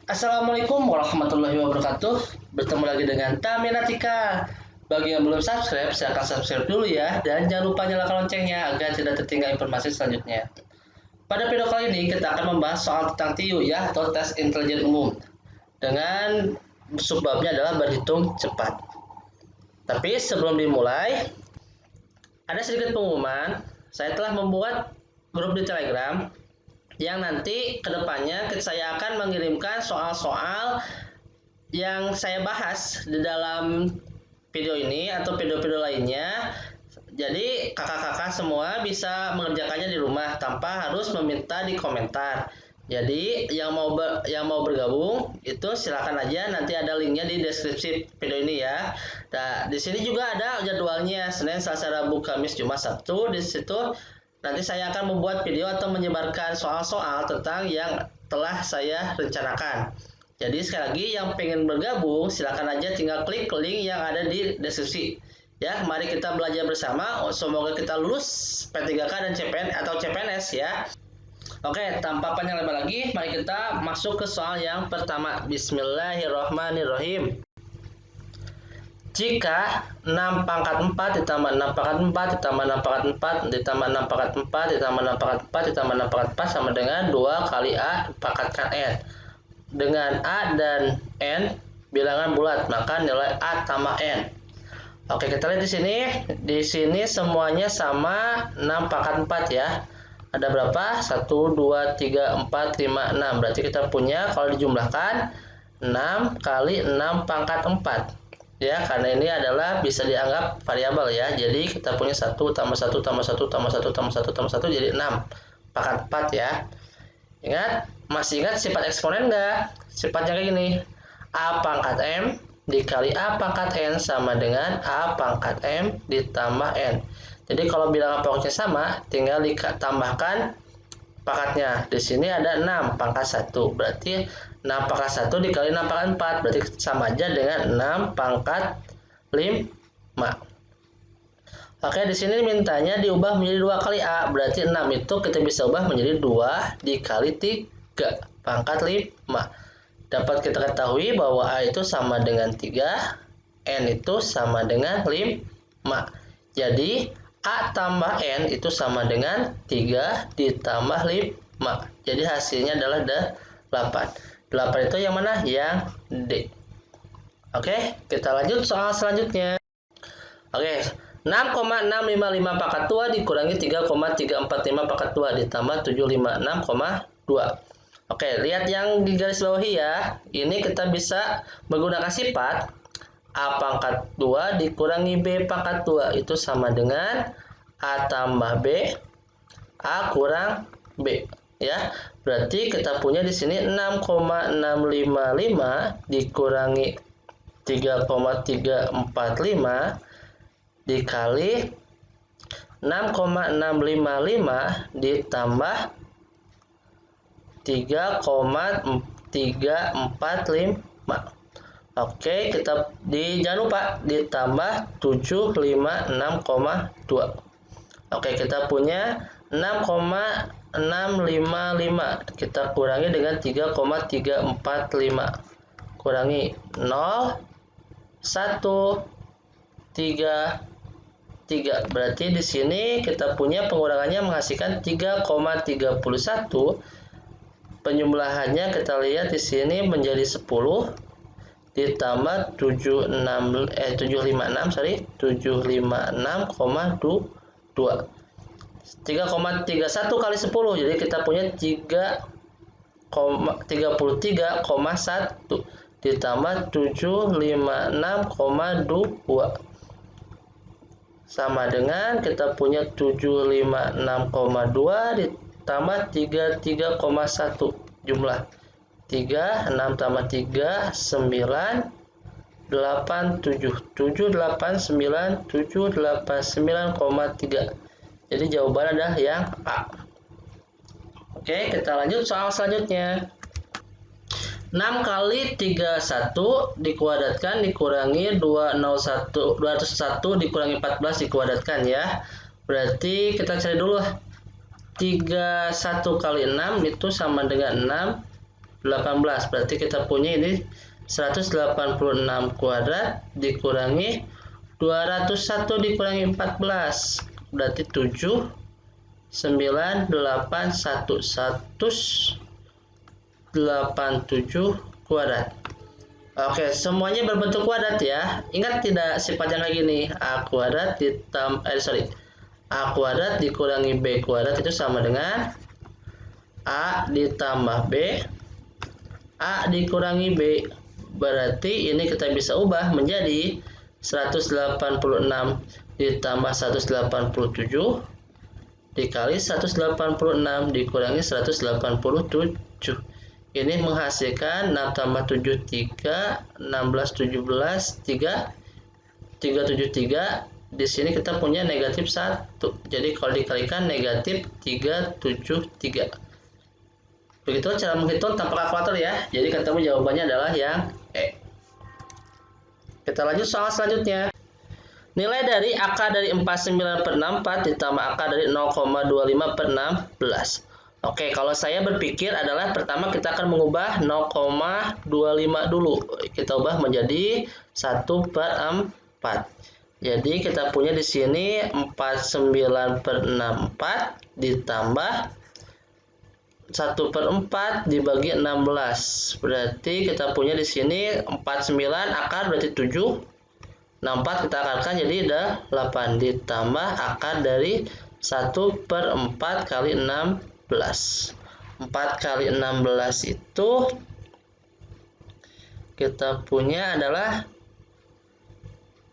Assalamualaikum warahmatullahi wabarakatuh. Bertemu lagi dengan Taminatika. Bagi yang belum subscribe, silahkan subscribe dulu ya. Dan jangan lupa nyalakan loncengnya agar tidak tertinggal informasi selanjutnya. Pada video kali ini kita akan membahas soal tentang TIU ya, atau tes intelijen umum. Dengan subbabnya adalah berhitung cepat. Tapi sebelum dimulai, ada sedikit pengumuman. Saya telah membuat grup di Telegram yang nanti kedepannya saya akan mengirimkan soal-soal yang saya bahas di dalam video ini atau video-video lainnya. Jadi kakak-kakak semua bisa mengerjakannya di rumah tanpa harus meminta di komentar. Jadi yang mau bergabung itu silakan aja, nanti ada linknya di deskripsi video ini ya. Nah, di sini juga ada jadwalnya Senin, Selasa, Rabu, Kamis, Jumat, Sabtu. Di situ nanti saya akan membuat video atau menyebarkan soal-soal tentang yang telah saya rencanakan. Jadi sekali lagi yang pengen bergabung silakan aja tinggal klik link yang ada di deskripsi. Ya, mari kita belajar bersama. Semoga kita lulus P3K dan CPN atau CPNS ya. Oke, tanpa panjang lebar lagi, mari kita masuk ke soal yang pertama. Bismillahirrahmanirrahim. Jika 6 pangkat 4 ditambah 6 pangkat 4 ditambah 6 pangkat 4 ditambah 6 pangkat 4 ditambah 6 pangkat 4 ditambah 6 pangkat 4 sama dengan 2 kali A pangkatkan N. Dengan A dan N bilangan bulat, maka nilai A tambah N. Oke, kita lihat di sini. Di sini semuanya sama 6 pangkat 4 ya. Ada berapa? 1, 2, 3, 4, 5, 6. Berarti kita punya kalau dijumlahkan 6 kali 6 pangkat 4. Ya, karena ini adalah bisa dianggap variabel ya. Jadi kita punya 1 tambah 1 tambah 1 tambah 1 tambah 1 tambah 1 jadi 6 pangkat 4 ya. Ingat, masih ingat sifat eksponen enggak? Sifatnya kayak gini. A pangkat M dikali A pangkat N sama dengan A pangkat M ditambah N. Jadi kalau bilangan pokoknya sama, tinggal ditambahkan pangkatnya. Di sini ada 6 pangkat 1. Berarti 6 pangkat 1 dikali 6 pangkat 4. Berarti sama aja dengan 6 pangkat 5. Oke, di sini mintanya diubah menjadi 2 kali A. Berarti 6 itu kita bisa ubah menjadi 2 dikali 3 pangkat 5. Dapat kita ketahui bahwa A itu sama dengan 3, N itu sama dengan 5. Jadi A tambah N itu sama dengan 3 ditambah 5. Jadi hasilnya adalah 8. 8 itu yang mana? Yang D. Oke, kita lanjut soal selanjutnya. Oke, 6,655 pangkat 2 dikurangi 3,345 pangkat 2 ditambah 756,2. Oke, lihat yang di garis bawahi ya. Ini kita bisa menggunakan sifat A pangkat 2 dikurangi B pangkat 2 itu sama dengan A tambah B, A kurang B ya. Berarti kita punya di sini 6,655 dikurangi 3,345 dikali 6,655 ditambah 3,345. Oke, jangan lupa ditambah 756,2. Oke, kita punya 6,655. Kita kurangi dengan 3,345. Kurangi 0, 1, 3, 3. Berarti di sini kita punya pengurangannya menghasilkan 3,31. Penjumlahannya kita lihat di sini menjadi 10 ditambah 756,2. 3,31 kali 10. Jadi kita punya 33,1 ditambah 756,2 sama dengan kita punya 756,2 ditambah 33,1 jumlah 3, 6 tambah 3, 9, 8, 7, 7, 8, 9, 7, 8, 9,3. Jadi jawaban adalah yang A. Oke, kita lanjut soal selanjutnya. 6 kali 31 dikuadratkan dikurangi 201 dikurangi 14 dikuadratkan ya. Berarti kita cari dulu 31 kali 6 itu sama dengan 6 18. Berarti kita punya ini 186 kuadrat dikurangi 201 dikurangi 14. Berarti 7, 9, 8, 1, 187 kuadrat. Oke, semuanya berbentuk kuadrat ya. Ingat tidak sifatnya kayak gini. A kuadrat A kuadrat dikurangi B kuadrat itu sama dengan A ditambah B, A dikurangi B. Berarti ini kita bisa ubah menjadi 186 ditambah 187 dikali 186 dikurangi 187. Ini menghasilkan 6 tambah 7, 3, 16, 17, 3, 373. Di sini kita punya negatif 1. Jadi kalau dikalikan negatif 373. Begitu cara menghitung tanpa kalkulator ya. Jadi ketemu jawabannya adalah yang E. Kita lanjut soal selanjutnya. Nilai dari AK dari 49/64 ditambah AK dari 0,25/16. Oke, kalau saya berpikir adalah pertama kita akan mengubah 0,25 dulu. Kita ubah menjadi 1/4. Jadi kita punya di sini 49/64 ditambah 1/4 dibagi 16. Berarti kita punya di sini 49 akar berarti 7. 64 kita akarkan jadi ada 8 ditambah akar dari 1/4 kali 16. 4 kali 16 itu kita punya adalah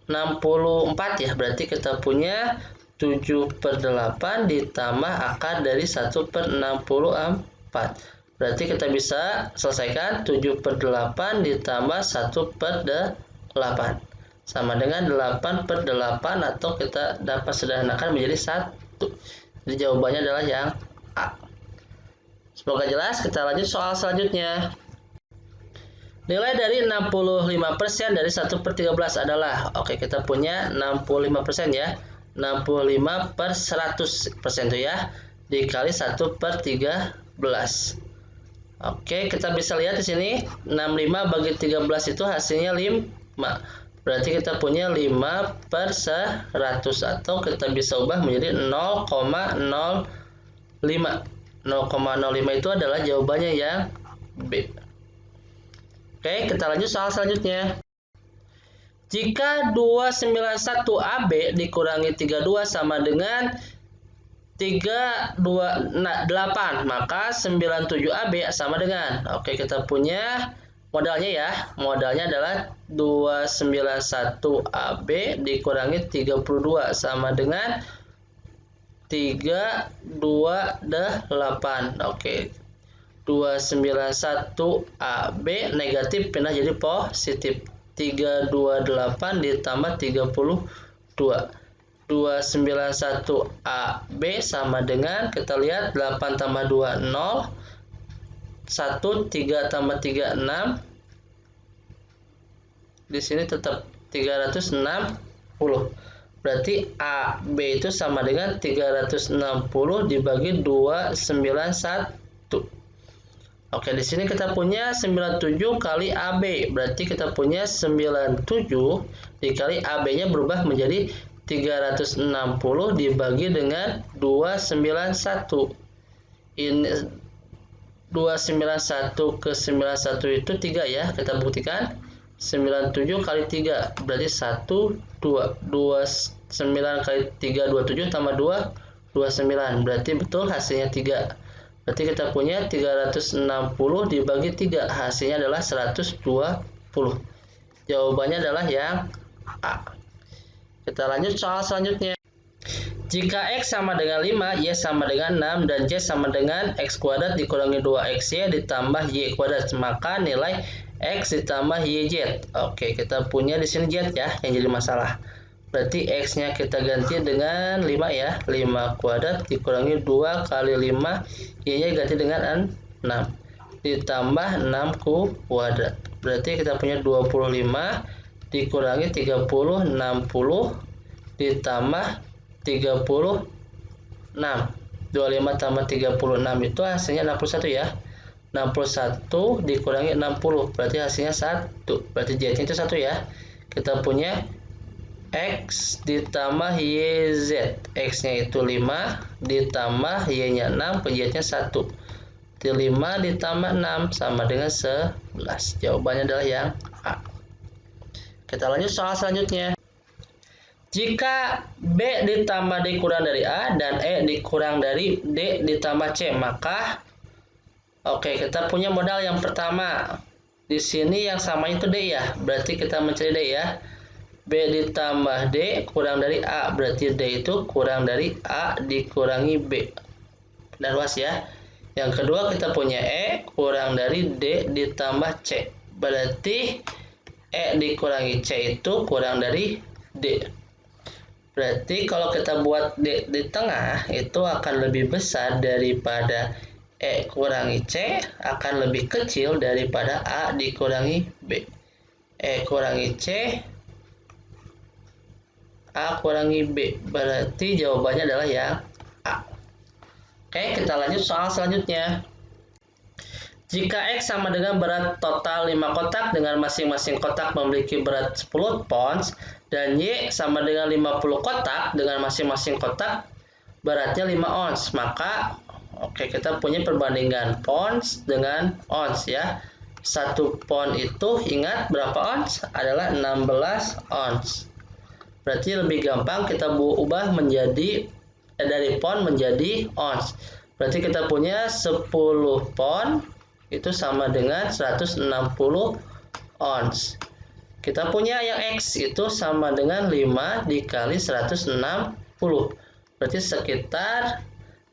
64 ya. Berarti kita punya 7/8 ditambah akar dari 1/64. Berarti kita bisa selesaikan 7/8 ditambah 1/8 sama dengan 8/8 atau kita dapat sederhanakan menjadi 1. Jadi jawabannya adalah yang A. Semoga jelas. Kita lanjut soal selanjutnya. Nilai dari 65% dari 1/13 adalah, oke kita punya 65% ya. 65/100% itu ya. Dikali 1/13. Oke, kita bisa lihat di sini 65 bagi 13 itu hasilnya 5. Berarti kita punya 5/100 atau kita bisa ubah menjadi 0,05. 0,05 itu adalah jawabannya yang B. Oke, kita lanjut soal selanjutnya. Jika 291 AB dikurangi 32 sama dengan 328, maka 97 AB sama dengan, oke kita punya modalnya ya. Modalnya adalah 291 AB dikurangi 32 sama dengan 328. Oke. 291 AB negatif pindah jadi positif. 328 ditambah 32. 291 AB sama dengan, kita lihat 8 tambah 2 0. 1 3 tambah 3 6. Di sini tetap 360. Berarti AB itu sama dengan 360 dibagi 291. Oke, di sini kita punya 97 kali AB. Berarti kita punya 97 dikali AB-nya berubah menjadi 360 dibagi dengan 291. Ini 291 ke 91 itu 3 ya. Kita buktikan. 97 kali 3 berarti 1 2 29 kali 3 27 tambah 2 29. Berarti betul hasilnya 3. Berarti kita punya 360 dibagi 3 hasilnya adalah 120. Jawabannya adalah yang A. Kita lanjut soal selanjutnya. Jika X sama dengan 5, Y sama dengan 6, dan Z sama dengan X kuadrat dikurangi 2XY ditambah Y kuadrat, maka nilai X ditambah YZ. Oke, kita punya di sini Z ya, yang jadi masalah. Berarti X-nya kita ganti dengan 5 ya. 5 kuadrat dikurangi 2 kali 5, Y-nya ganti dengan 6. Ditambah 6 kuadrat. Berarti kita punya 25 dikurangi 30, 60 ditambah 36. 25 tambah 36 itu hasilnya 61 ya. 61 dikurangi 60, berarti hasilnya 1. Berarti Z-nya itu 1 ya. Kita punya X ditambah YZ. X-nya itu 5 ditambah Y-nya 6, Z-nya 1. 5 ditambah 6 sama dengan 11. Jawabannya adalah yang A. Kita lanjut soal selanjutnya. Jika B ditambah D kurang dari A dan E dikurang dari D ditambah C, maka kita punya modal yang pertama. Di sini yang sama itu D ya, berarti kita mencari D ya. B ditambah D kurang dari A, berarti D itu kurang dari A dikurangi B. Dan luas ya. Yang kedua kita punya E kurang dari D ditambah C, berarti E dikurangi C itu kurang dari D. Berarti kalau kita buat D di tengah itu akan lebih besar daripada E kurangi C, akan lebih kecil daripada A dikurangi B. E kurangi C, A kurangi B. Berarti jawabannya adalah yang A. Oke, kita lanjut soal selanjutnya. Jika X sama dengan berat total 5 kotak dengan masing-masing kotak memiliki berat 10 pounds dan Y sama dengan 50 kotak dengan masing-masing kotak beratnya 5 ons, maka kita punya perbandingan pounds dengan ons ya. 1 pound itu ingat berapa ons? Adalah 16 ons. Berarti lebih gampang kita ubah menjadi dari pound menjadi ons. Berarti kita punya 10 pound itu sama dengan 160 ons. Kita punya yang X itu sama dengan 5 dikali 160. Berarti sekitar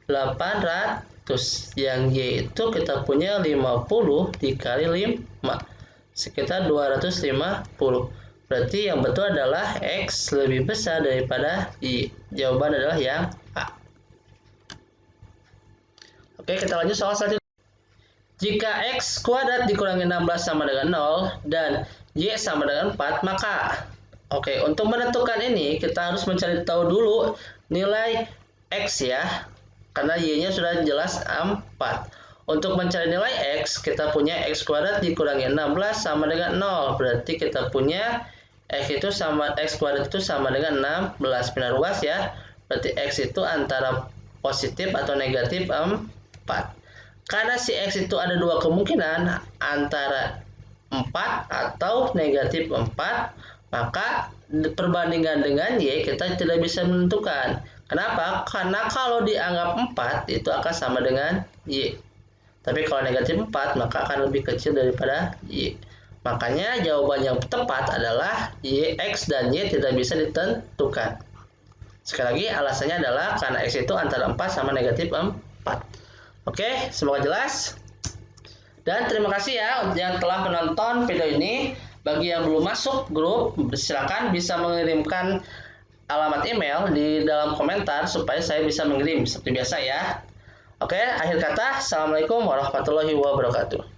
800. Yang Y itu kita punya 50 dikali 5. Sekitar 250. Berarti yang betul adalah X lebih besar daripada Y. Jawaban adalah yang A. Oke, kita lanjut soal selanjutnya. Jika X kuadrat dikurangi 16 sama dengan 0 dan Y sama dengan 4, maka untuk menentukan ini kita harus mencari tahu dulu nilai X ya, karena Y-nya sudah jelas 4. Untuk mencari nilai X, kita punya X kuadrat dikurangi 16 sama dengan 0, berarti kita punya X kuadrat itu sama dengan 16. Benar luas ya, berarti X itu antara positif atau negatif 4. Karena si X itu ada dua kemungkinan, antara 4 atau negatif 4, maka perbandingan dengan Y kita tidak bisa menentukan. Kenapa? Karena kalau dianggap 4 itu akan sama dengan Y. Tapi kalau negatif 4 maka akan lebih kecil daripada Y. Makanya jawaban yang tepat adalah Y, X dan Y tidak bisa ditentukan. Sekali lagi alasannya adalah karena X itu antara 4 sama negatif 4. Oke, semoga jelas. Dan terima kasih ya yang telah menonton video ini. Bagi yang belum masuk grup, silakan bisa mengirimkan alamat email di dalam komentar supaya saya bisa mengirim seperti biasa ya. Oke, akhir kata, Assalamualaikum warahmatullahi wabarakatuh.